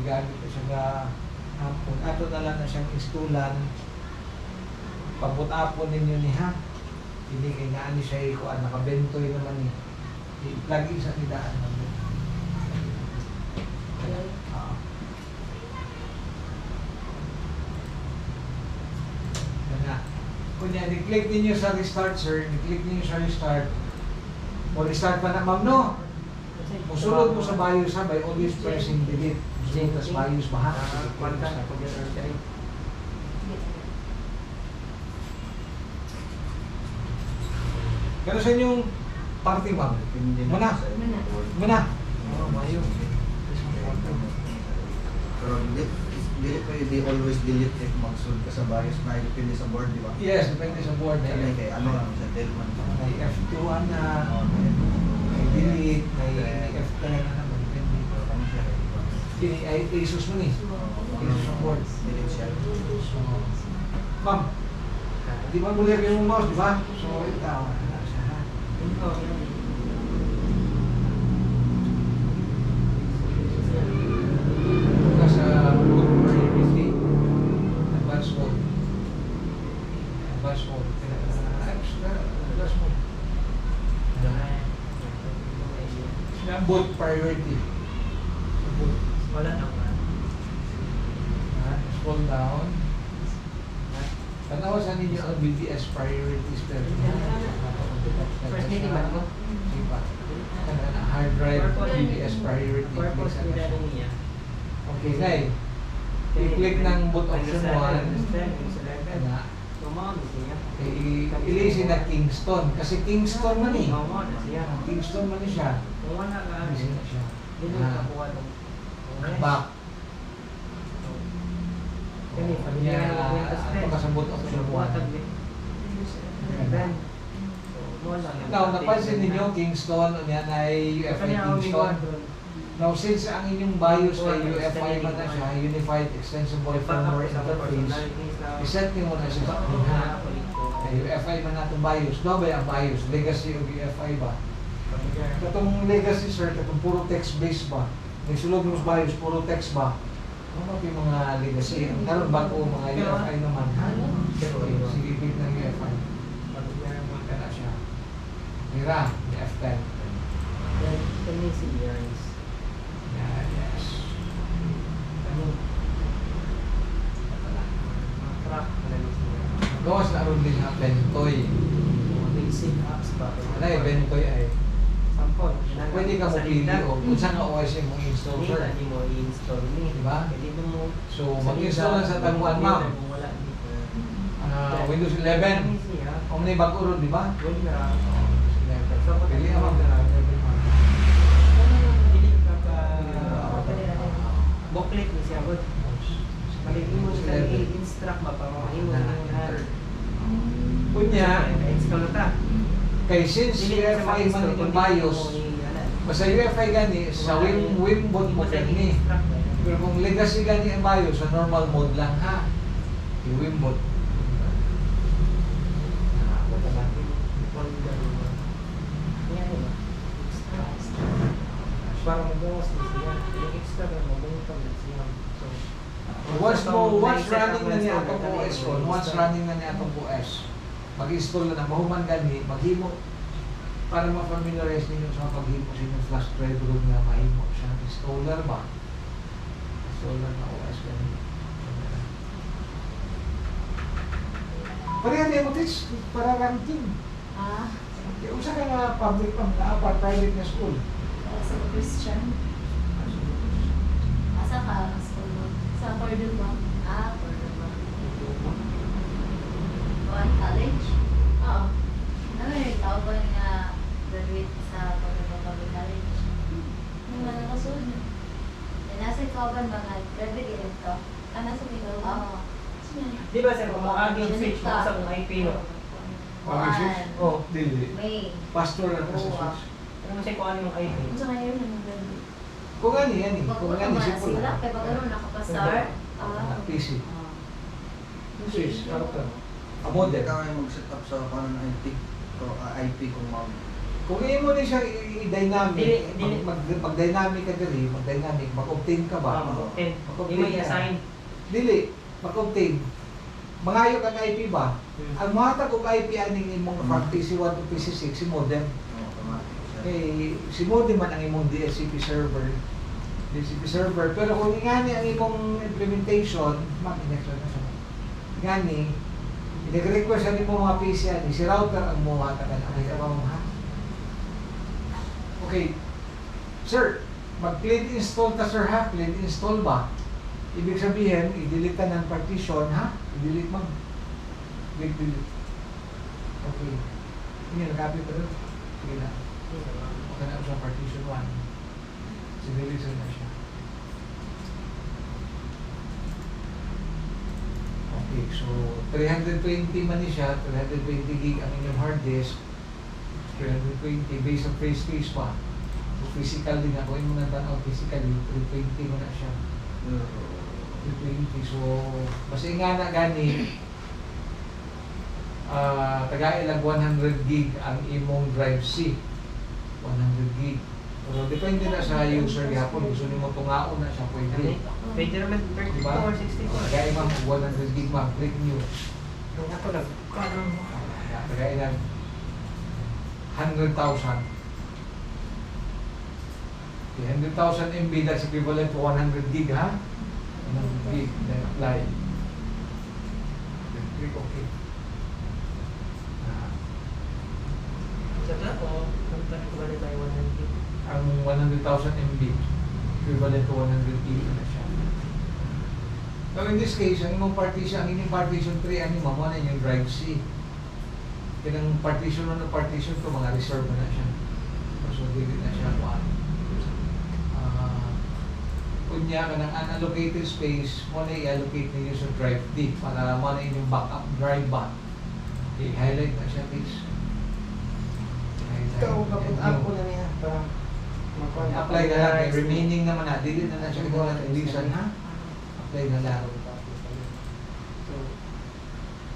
gigamit ko siya nga hapon. Ato na lang na siyang istulan. Pabot-apon ninyo ni ha. Hindi kay nga ani siya ikuan, nakabentoy naman ni. Lagi sa nidaan naman. Kunya, i-click ninyo sa restart, sir. I-click ninyo sa restart. O restart pa na, ma'am, no? Musulod mo sa BIOS, ha? By always pressing delete. Musulod ka sa BIOS, ba, ha? Gano'n sa inyong party, ma'am? Muna. Muna. Oh, mayo. Pero they always delete if magsunod ka sa BIOS na depende sa board, di ba? Yes, depende sa board. Kaya kay ano lang sa Delman. May F2 na, may delete, may F10 na naman. Depende. Ay, Asus mo ni. Asus ang board. Delete siya. Ma'am, di ba muli yung mouse, di ba? So, ito, ano siya, ha? Sa boot priority, advanced mode. Advanced mode. Advanced mode. Boot priority. Boot. Wala naman. Scroll down. Tanawa sa ninyo ang BTS priorities pero First meeting ba mo? hard drive BTS priority. Purpose nila niya. Okay, guys. I-click ng boot option 1. Na. I-ilisi na Kingston. Kasi Kingston man eh. Kingston man siya. Ilisi na siya. Back. Pagkasabot option 1. Now, napansin ninyo, Kingston, yan ay UFI Kingston. Now, since ang inyong BIOS ay UFI man na siya, Unified Extensible Firmware Interface, iset nyo muna siya sa kanya. UFI man na itong BIOS. No ba yung BIOS? Legacy o UFI ba? Itong legacy, sir, itong puro text-based ba? May sulog mo sa BIOS, puro text ba? Ano ba yung mga legacy? Karoon ba ko mga UFI naman? Sige, click ng UFI. Pagkita na siya. Mira, F10. Can you see yours? Yeah, yes. Gawas na ron din ang Bentoy. Basic apps ba? Wala eh, Bentoy ay. Sampol. Pwede ka mag-pili o kung saan nga OS yung mga install, sir. Hindi mo i-install ni. Diba? Pwede mo. So, mag-install lang sa taguan, ma'am. Wala dito. Windows 11. Kung na bago ron, di ba? Wala. Pili ka, ma'am. Booklet ni siya. Maligi mo sa i-instruct ba para mahimo na Kunya, install ta. kay since UFI man yung BIOS, basta UFI gani, sa Wimbot mo gani. Pero kung legacy gani ang BIOS, sa normal mode lang ha. Yung Wimbot. Para magawas mo siya. Yung extra na mabuntang siya. Once running na niya itong OS ko, once running na niya itong OS, mag-install na mahuman gani, maghimo para ma-familiarize ninyo sa paghimo sa inyong flash drive room na mahimo siya. Installer ba? Installer na OS gani. Pareha niya mo teach para ranking. Okay, usa ka nga public pang private na school. Sa Christian. Asa ka? Sa Cordon ba? Cordon ba? One college? Oo. Ano yung tawag ba nga graduate sa Cordon ba Public College? Yung mga nakasunod. Nasa ikawan ba nga graduate ito? Nasa ikaw? Oo. Di ba sir, kung mag-aging switch mo sa kung IP no? Pag-switch? Oo. Dili. May. Pastor lang ka sa switch. Ano mo siya kung ano yung IP? Kung sa ngayon, nag-graduate. Kung ano yan eh. Kung ano Pag-uto simple sila, lang. kaya pag ano, nakapasar. PC. Switch. Ano ka? Model ka may mag-set up sa kanan IP. So, IP kung mag Kung mo din siya i-dynamic, Dili. mag-dynamic ka diri, mag-dynamic, mag-obtain ka ba? Mag-obtain. Mag-obtain Hindi may ka. assign. Dili, mag-obtain. Mangayo kang IP ba? Ang mga tag IP aning imong from PC1 to PC6 si modem. Automatic siya. Si modem man ang imong DHCP server. DHCP server. Pero kung ingani ang imong implementation, mag-connection na siya. Ingani, nag-request ang imong mga PC ani, si router ang muwatagan ang ikaw ha. Okay. Sir, mag-clean install ta sir ha? Clean install ba? Ibig sabihin, i-delete ka ng partition ha? I-delete mo. Delete. Okay. Hindi, nag-copy pa doon. Sige na. Okay na sa partition 1. Sinilisa na siya. Okay, so 320 man ni siya, 320 gig ang inyong hard disk. 320 based on face case pa. So physical din ako, yung mga tanaw physically, 320 mo na siya. 320, so basta nga na gani, tagailag 100 gig ang imong drive C. 100 gig. Pero depende na sa user yapon, gusto nimo tungaon na siya pwede. Pwede naman 32 Diba? or 64. Tagay ma'am, 100 gig ma'am, click new. Yung ako lang. Tagailag 100,000. Okay, 100,000 MB, that's equivalent to 100 gig ha? 100 gig, then apply. Then click OK. Sa ka o kung balik tayo 100. Ang 100,000 MB, equivalent to 100 gig na siya. So in this case, ang imong partition, ang inyong partition 3, ang imong mo na yung drive C. Kinang partition 1 na partition 2, mga reserve na siya. So, dili na siya 1. Kunya ka ng unallocated space, mo na i-allocate ninyo sa drive D para mo na inyong backup drive ba. Okay, highlight na siya, please. Ikaw, kapag ako na niya para Apply na lang, remaining naman na, dili na siya ginawa ng reason ha? Apply na lang.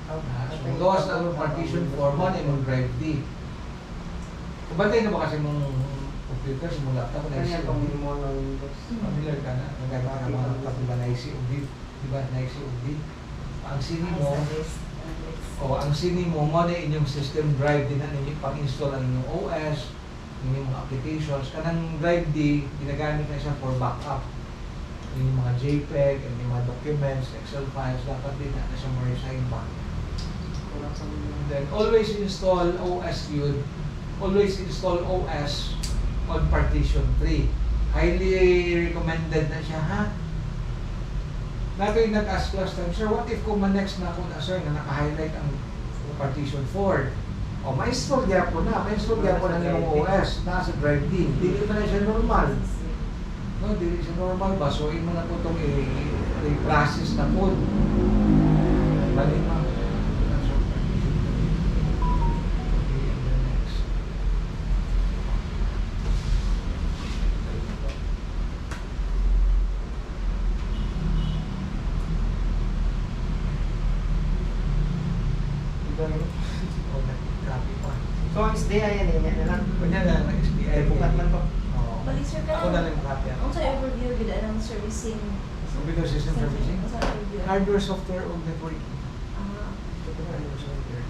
So, gawas na ang partition 4 mo na yung drive D. Kubantay na ba kasi mong computer sa mong laptop na Kanya IC pang OD? mo ng Windows. Familiar ka na? Nagagawa ka ng mga laptop diba na IC OD? Diba na IC OD? Ang sini mo, ang sini mo na inyong system drive din na inyong pang-install ang inyong OS, inyong mga applications. Kanang drive D, ginagamit na siya for backup. Yung mga JPEG, yung mga documents, Excel files, dapat din na siya more sign back. And then always install OS yun. Always install OS on partition 3. Highly recommended na siya ha. Nato yung nag-ask last time, sir, what if kung next na ako na sir na naka-highlight ang partition 4? O, ma-install niya po na. Ma-install niya po na yung OS. Nasa drive D. Dili pa na siya normal. No, dili siya normal ba? So, mo na po itong i-process na po. Balik ma. That's all partition 3. Okay, and then next. Oh, nag-copy pa. So, ang SDI yan eh, yan na lang. Kunya na lang SDI. Ay, bukat man to. Oo. Balik sir ka Ako na lang copy. Ang sa overview gid ang servicing. Computer system servicing. Ang sa overview. Hardware, software, o networking. Ah, Hardware, software.